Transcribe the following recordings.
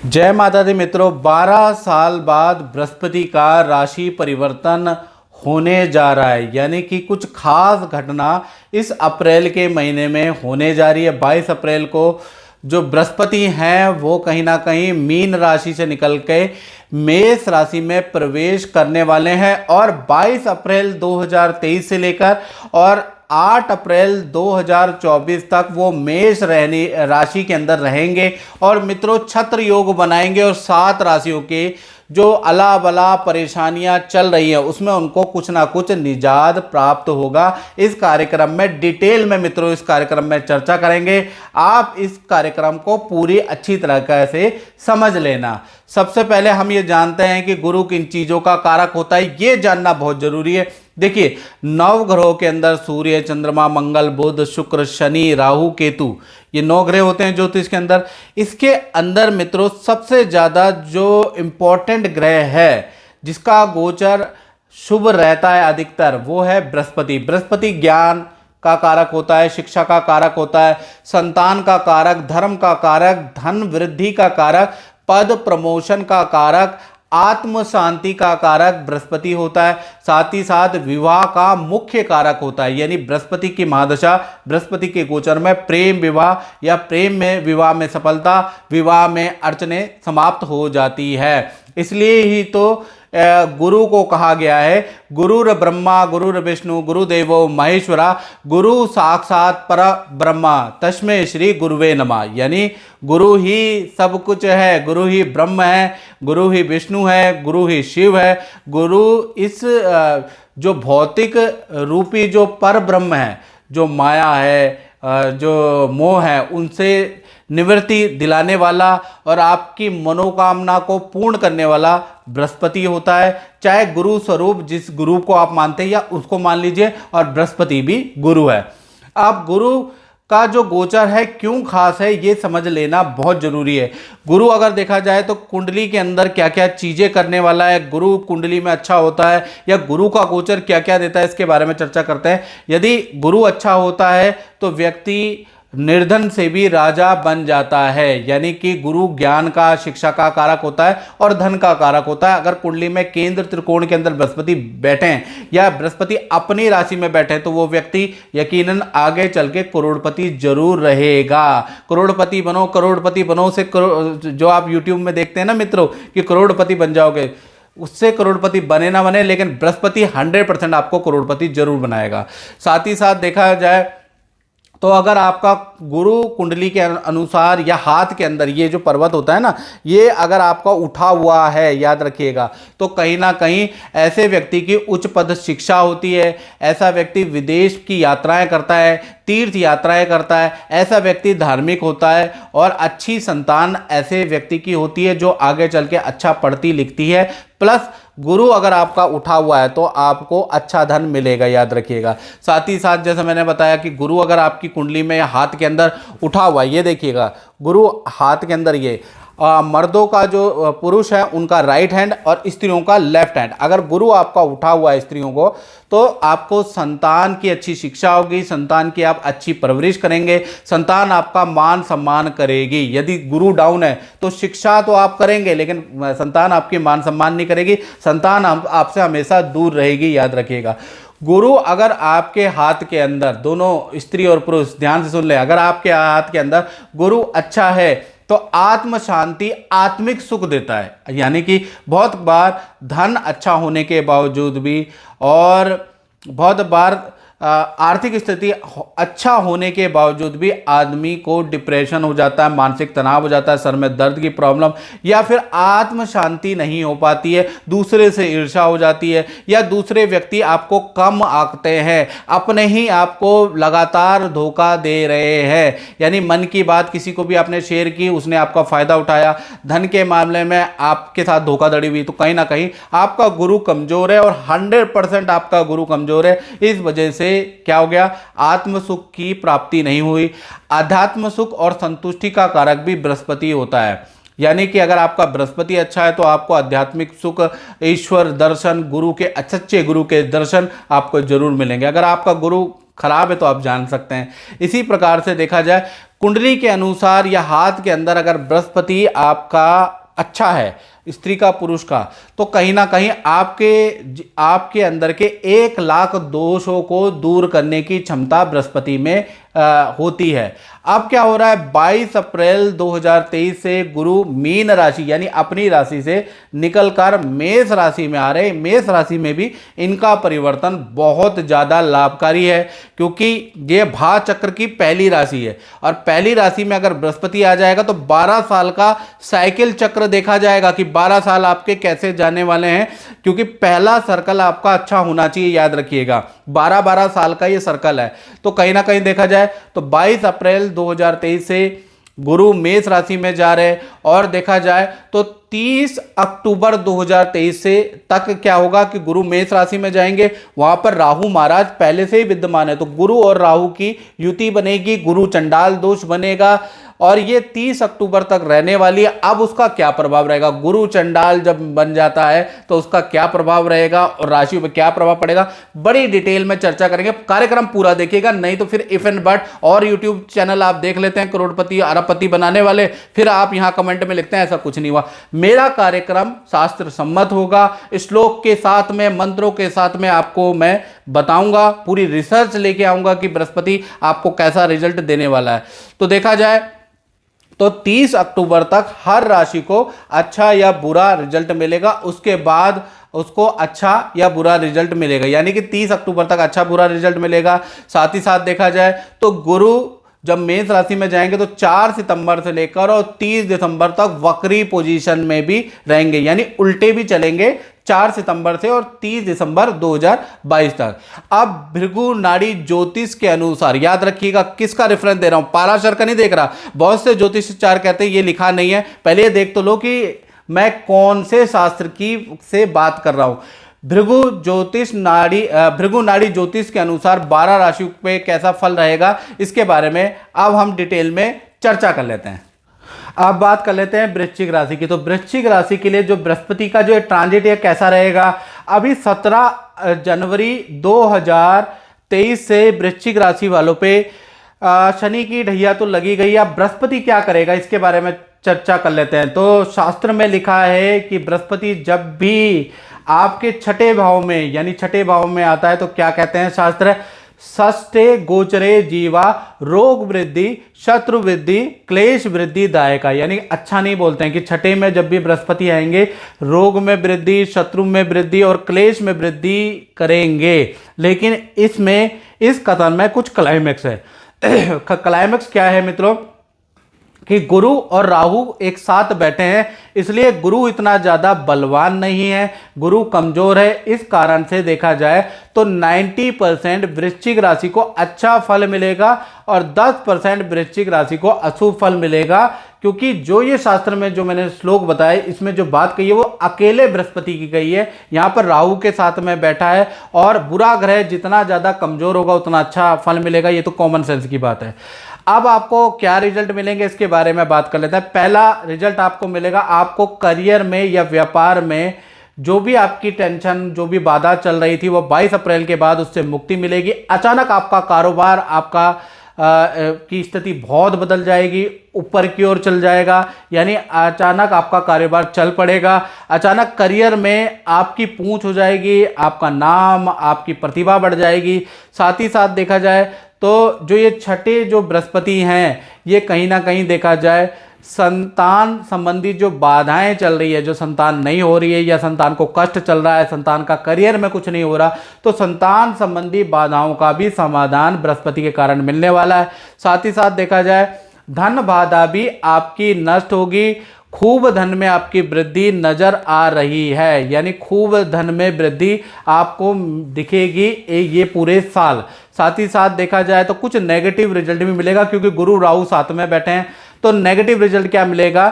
जय माता दी मित्रों, 12 साल बाद बृहस्पति का राशि परिवर्तन होने जा रहा है। यानी कि कुछ खास घटना इस अप्रैल के महीने में होने जा रही है। 22 अप्रैल को जो बृहस्पति हैं वो कहीं ना कहीं मीन राशि से निकल के मेष राशि में प्रवेश करने वाले हैं और 22 अप्रैल 2023 से लेकर और 8 अप्रैल 2024 तक वो मेष राशि के अंदर रहेंगे और मित्रों छत्र योग बनाएंगे और 7 राशियों के जो अला बला परेशानियां चल रही है उसमें उनको कुछ ना कुछ निजात प्राप्त होगा। इस कार्यक्रम में डिटेल में मित्रों इस कार्यक्रम में चर्चा करेंगे। आप इस कार्यक्रम को पूरी अच्छी तरह से समझ लेना। सबसे पहले हम ये जानते हैं कि गुरु किन चीजों का कारक होता है, ये जानना बहुत जरूरी है। देखिए, नव ग्रहों के अंदर सूर्य, चंद्रमा, मंगल, बुध, शुक्र, शनि, राहु, केतु, ये 9 ग्रह होते हैं ज्योतिष के अंदर। इसके अंदर मित्रों सबसे ज्यादा जो इंपॉर्टेंट ग्रह है जिसका गोचर शुभ रहता है अधिकतर, वो है बृहस्पति। बृहस्पति ज्ञान का कारक होता है, शिक्षा का कारक होता है, संतान का कारक, धर्म का कारक, धन वृद्धि का कारक, पद प्रमोशन का कारक, आत्म शांति का कारक बृहस्पति होता है। साथ ही साथ विवाह का मुख्य कारक होता है। यानी बृहस्पति की महादशा, बृहस्पति के गोचर में प्रेम विवाह या प्रेम में विवाह में सफलता, विवाह में अड़चने समाप्त हो जाती है। इसलिए ही तो गुरु को कहा गया है गुरुर ब्रह्मा गुरुर विष्णु गुरुदेवो महेश्वरा गुरु साक्षात पर ब्रह्मा तस्मै श्री गुरुवे नमः। यानी गुरु ही सब कुछ है, गुरु ही ब्रह्म है, गुरु ही विष्णु है, गुरु ही शिव है। गुरु इस जो भौतिक रूपी जो पर ब्रह्म है, जो माया है, जो मोह है, उनसे निवृत्ति दिलाने वाला और आपकी मनोकामना को पूर्ण करने वाला बृहस्पति होता है। चाहे गुरु स्वरूप जिस गुरु को आप मानते हैं या उसको मान लीजिए, और बृहस्पति भी गुरु है। अब गुरु का जो गोचर है क्यों खास है ये समझ लेना बहुत जरूरी है। गुरु अगर देखा जाए तो कुंडली के अंदर क्या क्या चीजें करने वाला है, गुरु कुंडली में अच्छा होता है या गुरु का गोचर क्या क्या देता है, इसके बारे में चर्चा करते हैं। यदि गुरु अच्छा होता है तो व्यक्ति निर्धन से भी राजा बन जाता है। यानी कि गुरु ज्ञान का, शिक्षा का कारक होता है और धन का कारक होता है। अगर कुंडली में केंद्र त्रिकोण के अंदर बृहस्पति बैठे हैं या बृहस्पति अपनी राशि में बैठे तो वो व्यक्ति यकीनन आगे चल के करोड़पति जरूर रहेगा। करोड़पति बनो, करोड़पति बनो से जो आप यूट्यूब में देखते हैं ना मित्रों कि करोड़पति बन जाओगे, उससे करोड़पति बने ना बने, लेकिन बृहस्पति 100% आपको करोड़पति जरूर बनाएगा। साथ ही साथ देखा जाए तो अगर आपका गुरु कुंडली के अनुसार या हाथ के अंदर ये जो पर्वत होता है ना, ये अगर आपका उठा हुआ है, याद रखिएगा, तो कहीं ना कहीं ऐसे व्यक्ति की उच्च पद शिक्षा होती है। ऐसा व्यक्ति विदेश की यात्राएं करता है, तीर्थ यात्राएं करता है। ऐसा व्यक्ति धार्मिक होता है और अच्छी संतान ऐसे व्यक्ति की होती है जो आगे चल के अच्छा पढ़ती लिखती है। प्लस गुरु अगर आपका उठा हुआ है तो आपको अच्छा धन मिलेगा, याद रखिएगा। साथ ही साथ जैसे मैंने बताया कि गुरु अगर आपकी कुंडली में या हाथ के अंदर उठा हुआ है, ये देखिएगा गुरु हाथ के अंदर, ये मर्दों का जो पुरुष है उनका राइट हैंड और स्त्रियों का लेफ्ट हैंड, अगर गुरु आपका उठा हुआ है स्त्रियों को, तो आपको संतान की अच्छी शिक्षा होगी, संतान की आप अच्छी परवरिश करेंगे, संतान आपका मान सम्मान करेगी। यदि गुरु डाउन है तो शिक्षा तो आप करेंगे लेकिन संतान आपकी मान सम्मान नहीं करेगी, संतान आपसे हमेशा दूर रहेगी, याद रखिएगा। गुरु अगर आपके हाथ के अंदर, दोनों स्त्री और पुरुष ध्यान से सुन ले, अगर आपके हाथ के अंदर गुरु अच्छा है तो आत्म शांति, आत्मिक सुख देता है। यानी कि बहुत बार धन अच्छा होने के बावजूद भी और बहुत बार आर्थिक स्थिति अच्छा होने के बावजूद भी आदमी को डिप्रेशन हो जाता है, मानसिक तनाव हो जाता है, सर में दर्द की प्रॉब्लम, या फिर आत्म शांति नहीं हो पाती है, दूसरे से ईर्ष्या हो जाती है, या दूसरे व्यक्ति आपको कम आंकते हैं, अपने ही आपको लगातार धोखा दे रहे हैं। यानी मन की बात किसी को भी आपने शेयर की, उसने आपका फायदा उठाया, धन के मामले में आपके साथ धोखाधड़ी हुई, तो कहीं ना कहीं आपका गुरु कमजोर है और 100% आपका गुरु कमजोर है। इस वजह से क्या हो गया, आत्म सुख की प्राप्ति नहीं हुई। आध्यात्म सुख और संतुष्टि का कारक भी बृहस्पति होता है। यानी कि अगर आपका बृहस्पति अच्छा है तो आपको आध्यात्मिक सुख, ईश्वर दर्शन, गुरु के सच्चे गुरु के दर्शन आपको जरूर मिलेंगे। अगर आपका गुरु खराब है तो आप जान सकते हैं। इसी प्रकार से देखा जाए कुंडली के अनुसार या हाथ के अंदर अगर बृहस्पति आपका अच्छा है, स्त्री का पुरुष का, तो कहीं ना कहीं आपके अंदर के 1,00,000 दोषों को दूर करने की क्षमता बृहस्पति में होती है। अब क्या हो रहा है, 22 अप्रैल 2023 से गुरु मीन राशि यानी अपनी राशि से निकलकर मेष राशि में आ रहे। मेष राशि में भी इनका परिवर्तन बहुत ज़्यादा लाभकारी है, क्योंकि ये भा चक्र की पहली राशि है और पहली राशि में अगर बृहस्पति आ जाएगा तो 12 साल का साइकिल चक्र देखा जाएगा कि 12 साल आपके कैसे जाने वाले हैं, क्योंकि पहला सर्कल आपका अच्छा होना चाहिए, याद रखिएगा 12-12 साल का ये सर्कल है। तो कहीं ना कहीं देखा जाए तो 22 अप्रैल 2023 से गुरु मेष राशि में जा रहे और देखा जाए तो 30 अक्टूबर 2023 से तक क्या होगा कि गुरु मेष राशि में जाएंगे। वहां पर राहु महाराज पहले से ही विद्यमान है, तो गुरु और राहु की युति बनेगी, गुरु चंडाल दोष बनेगा और ये 30 अक्टूबर तक रहने वाली है। अब उसका क्या प्रभाव रहेगा, गुरु चंडाल जब बन जाता है तो उसका क्या प्रभाव रहेगा और राशि पर क्या प्रभाव पड़ेगा, बड़ी डिटेल में चर्चा करेंगे। कार्यक्रम पूरा देखिएगा, नहीं तो फिर इफ एंड बट और यूट्यूब चैनल आप देख लेते हैं करोड़पति अरबपति बनाने वाले, फिर आप यहां कमेंट में लिखते हैं ऐसा कुछ नहीं हुआ। मेरा कार्यक्रम शास्त्र सम्मत होगा, श्लोक के साथ में, मंत्रों के साथ में आपको मैं बताऊंगा, पूरी रिसर्च लेके आऊंगा कि बृहस्पति आपको कैसा रिजल्ट देने वाला है। तो देखा जाए तो 30 अक्टूबर तक हर राशि को अच्छा या बुरा रिजल्ट मिलेगा, उसके बाद उसको अच्छा या बुरा रिजल्ट मिलेगा, यानी कि 30 अक्टूबर तक अच्छा बुरा रिजल्ट मिलेगा। साथ ही साथ देखा जाए तो गुरु जब मेष राशि में जाएंगे तो 4 सितंबर से लेकर और 30 दिसंबर तक वक्री पोजीशन में भी रहेंगे, यानी उल्टे भी चलेंगे 4 सितंबर से और 30 दिसंबर 2022 तक। अब भृगु नाड़ी ज्योतिष के अनुसार, याद रखिएगा किसका रेफरेंस दे रहा हूं, पाराशर का नहीं देख रहा। बहुत से ज्योतिषाचार्य कहते हैं ये लिखा नहीं है, पहले ये देख तो लो कि मैं कौन से शास्त्र की से बात कर रहा हूं। भृगु नाड़ी ज्योतिष के अनुसार 12 राशियों पे कैसा फल रहेगा, इसके बारे में अब हम डिटेल में चर्चा कर लेते हैं। अब बात कर लेते हैं वृश्चिक राशि की। तो वृश्चिक राशि के लिए जो बृहस्पति का जो ट्रांजिट है कैसा रहेगा, अभी 17 जनवरी 2023 से वृश्चिक राशि वालों पे शनि की ढैया तो लगी गई। अब बृहस्पति क्या करेगा इसके बारे में चर्चा कर लेते हैं। तो शास्त्र में लिखा है कि बृहस्पति जब भी आपके छठे भाव में, यानी छठे भाव में आता है तो क्या कहते हैं शास्त्र, षष्ठे गोचरे जीवा रोग वृद्धि शत्रु वृद्धि क्लेश वृद्धि दायका, यानी अच्छा नहीं बोलते हैं कि छठे में जब भी बृहस्पति आएंगे रोग में वृद्धि, शत्रु में वृद्धि और क्लेश में वृद्धि करेंगे। लेकिन इसमें इस कथन में कुछ क्लाइमेक्स है। क्लाइमेक्स क्या है मित्रों, कि गुरु और राहु एक साथ बैठे हैं, इसलिए गुरु इतना ज़्यादा बलवान नहीं है, गुरु कमजोर है। इस कारण से देखा जाए तो 90% वृश्चिक राशि को अच्छा फल मिलेगा और 10% वृश्चिक राशि को अशुभ फल मिलेगा, क्योंकि जो ये शास्त्र में जो मैंने श्लोक बताए इसमें जो बात कही है वो अकेले बृहस्पति की गई है। यहाँ पर राहु के साथ में बैठा है और बुरा ग्रह जितना ज़्यादा कमजोर होगा उतना अच्छा फल मिलेगा, ये तो कॉमन सेंस की बात है। अब आपको क्या रिजल्ट मिलेंगे इसके बारे में बात कर लेते हैं। पहला रिजल्ट आपको मिलेगा, आपको करियर में या व्यापार में जो भी आपकी टेंशन, जो भी बाधा चल रही थी वो 22 अप्रैल के बाद उससे मुक्ति मिलेगी। अचानक आपका कारोबार, आपका की स्थिति बहुत बदल जाएगी, ऊपर की ओर चल जाएगा, यानी अचानक आपका कारोबार चल पड़ेगा। अचानक करियर में आपकी पूंछ हो जाएगी, आपका नाम, आपकी प्रतिभा बढ़ जाएगी। साथ ही साथ देखा जाए तो जो ये छठे जो बृहस्पति हैं ये कहीं ना कहीं देखा जाए संतान संबंधी जो बाधाएं चल रही है, जो संतान नहीं हो रही है या संतान को कष्ट चल रहा है, संतान का करियर में कुछ नहीं हो रहा, तो संतान संबंधी बाधाओं का भी समाधान बृहस्पति के कारण मिलने वाला है। साथ ही साथ देखा जाए धन बाधा भी आपकी नष्ट होगी, खूब धन में आपकी वृद्धि नजर आ रही है, यानी खूब धन में वृद्धि आपको दिखेगी ये पूरे साल। साथ ही साथ देखा जाए तो कुछ नेगेटिव रिजल्ट भी मिलेगा, क्योंकि गुरु राहु साथ में बैठे हैं। तो नेगेटिव रिजल्ट क्या मिलेगा,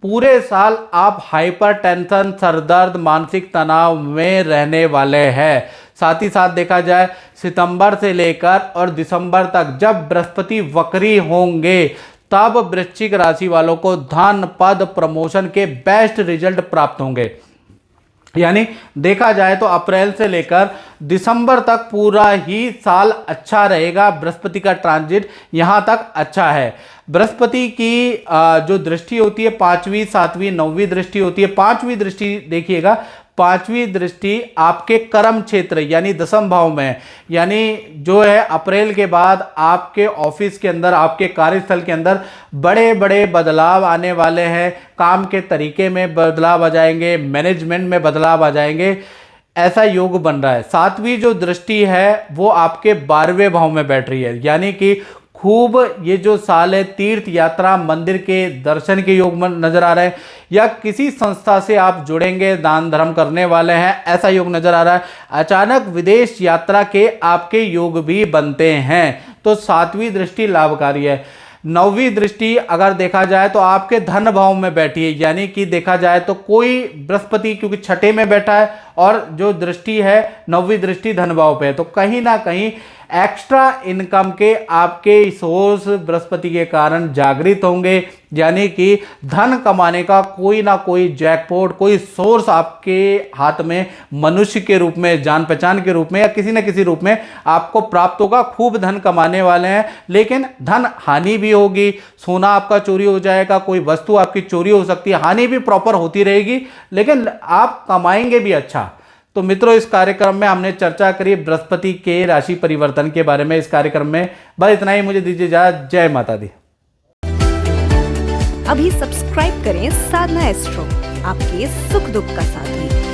पूरे साल आप हाइपर टेंशन, सरदर्द, मानसिक तनाव में रहने वाले हैं। साथ ही साथ देखा जाए सितंबर से लेकर और दिसंबर तक जब बृहस्पति वक्री होंगे तब वृश्चिक राशि वालों को धन, पद, प्रमोशन के बेस्ट रिजल्ट प्राप्त होंगे। यानी देखा जाए तो अप्रैल से लेकर दिसंबर तक पूरा ही साल अच्छा रहेगा। बृहस्पति का ट्रांजिट यहाँ तक अच्छा है। बृहस्पति की जो दृष्टि होती है 5वीं 7वीं 9वीं दृष्टि होती है। 5वीं दृष्टि देखिएगा, 5वीं दृष्टि आपके कर्म क्षेत्र यानी दसम भाव में है। यानी जो है अप्रैल के बाद आपके ऑफिस के अंदर, आपके कार्यस्थल के अंदर बड़े बड़े बदलाव आने वाले हैं। काम के तरीके में बदलाव आ जाएंगे, मैनेजमेंट में बदलाव आ जाएंगे, ऐसा योग बन रहा है। 7वीं जो दृष्टि है वो आपके 12वें भाव में बैठ रही है। यानी कि खूब ये जो साल है तीर्थ यात्रा, मंदिर के दर्शन के योग में नजर आ रहे हैं, या किसी संस्था से आप जुड़ेंगे, दान धर्म करने वाले हैं, ऐसा योग नजर आ रहा है। अचानक विदेश यात्रा के आपके योग भी बनते हैं, तो 7वीं दृष्टि लाभकारी है। 9वीं दृष्टि अगर देखा जाए तो आपके धन भाव में बैठी है। यानी कि देखा जाए तो कोई बृहस्पति क्योंकि छठे में बैठा है और जो दृष्टि है 9वीं दृष्टि धन भाव पे है, तो कहीं ना कहीं एक्स्ट्रा इनकम के आपके सोर्स बृहस्पति के कारण जागृत होंगे। यानी कि धन कमाने का कोई ना कोई जैकपॉट, कोई सोर्स आपके हाथ में मनुष्य के रूप में, जान पहचान के रूप में या किसी न किसी रूप में आपको प्राप्त होगा। खूब धन कमाने वाले हैं, लेकिन धन हानि भी होगी। सोना आपका चोरी हो जाएगा, कोई वस्तु आपकी चोरी हो सकती है, हानि भी प्रॉपर होती रहेगी, लेकिन आप कमाएंगे भी अच्छा। तो मित्रों, इस कार्यक्रम में हमने चर्चा करी बृहस्पति के राशि परिवर्तन के बारे में। इस कार्यक्रम में बस इतना ही, मुझे दीजिए इजाजत। जय माता दी। अभी सब्सक्राइब करें साधना एस्ट्रो, आपके सुख दुख का साथी।